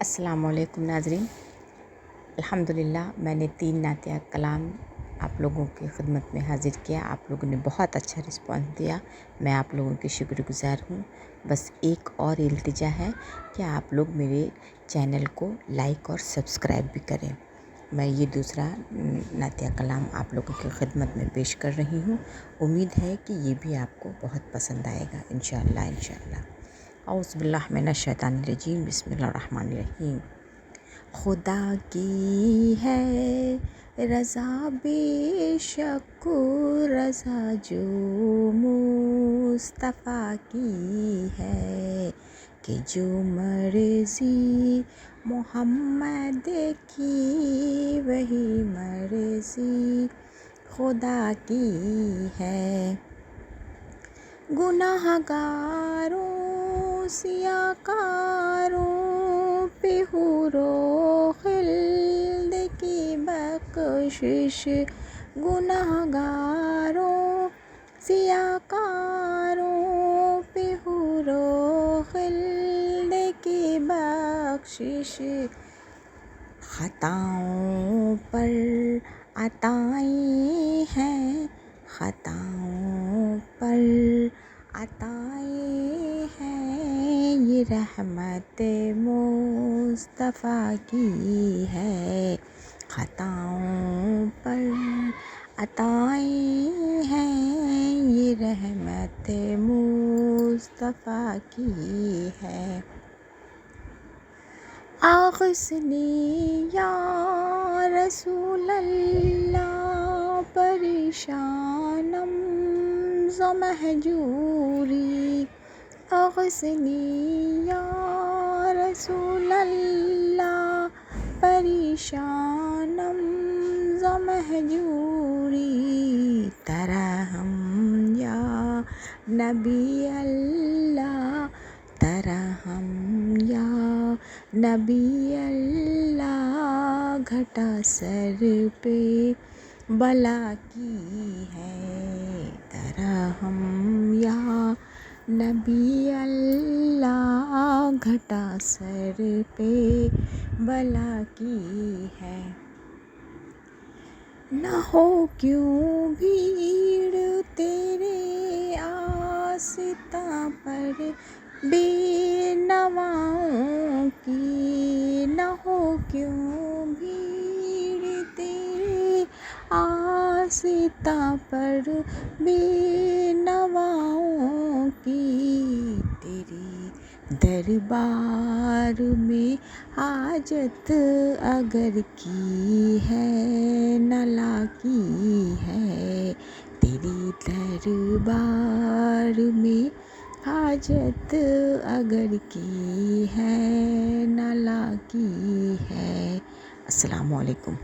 السلام علیکم ناظرین، الحمدللہ میں نے 3 نعتیہ کلام آپ لوگوں کی خدمت میں حاضر کیا۔ آپ لوگوں نے بہت اچھا رسپانس دیا، میں آپ لوگوں کی شکر گزار ہوں۔ بس ایک اور التجا ہے کہ آپ لوگ میرے چینل کو لائک اور سبسکرائب بھی کریں۔ میں یہ دوسرا نعتیہ کلام آپ لوگوں کی خدمت میں پیش کر رہی ہوں۔ امید ہے کہ یہ بھی آپ کو بہت پسند آئے گا انشاءاللہ۔ اعوذ باللہ من الشیطان الرجیم، بسم اللہ الرحمن الرحیم۔ خدا کی ہے رضا، بے شک رضا جو مصطفیٰ کی ہے، کہ جو مرضی محمد کی وہی مرضی خدا کی ہے۔ گناہ گاروں سیاہ کاروں پہ حور و خلد کی بخشش، گناہ گاروں سیاہ کاروں پہ حور و خلد کی بخشش، خطاؤں پر عطائیں ہیں، خطاؤں پر عطائیں ہیں، یہ رحمت مصطفیٰ کی ہے۔ خطاؤں پر عطائیں ہیں، یہ رحمت مصطفیٰ کی ہے۔ اغثنی یا رسول اللہ، پریشانم ز مہجوری، اغثنی یا رسول اللہ، پریشانم ز مہجوری، ترحم یا نبی اللہ، ترحم یا نبی اللہ، گھٹا سر پہ بلا کی ہے، ترحم یا نبی اللہ، گھٹا سر پہ بلا کی ہے۔ نہ ہو کیوں بھیڑ تیرے آستاں پر بے نواؤں کی، نہ ہو کیوں بھیڑ تیرے آستاں پر بے نواؤں کی، تیری دربار میں حاجت اگر کی ہے نہ لاقی ہے، تیری دربار میں حاجت اگر کی ہے نہ لاقی ہے۔ السلام علیکم۔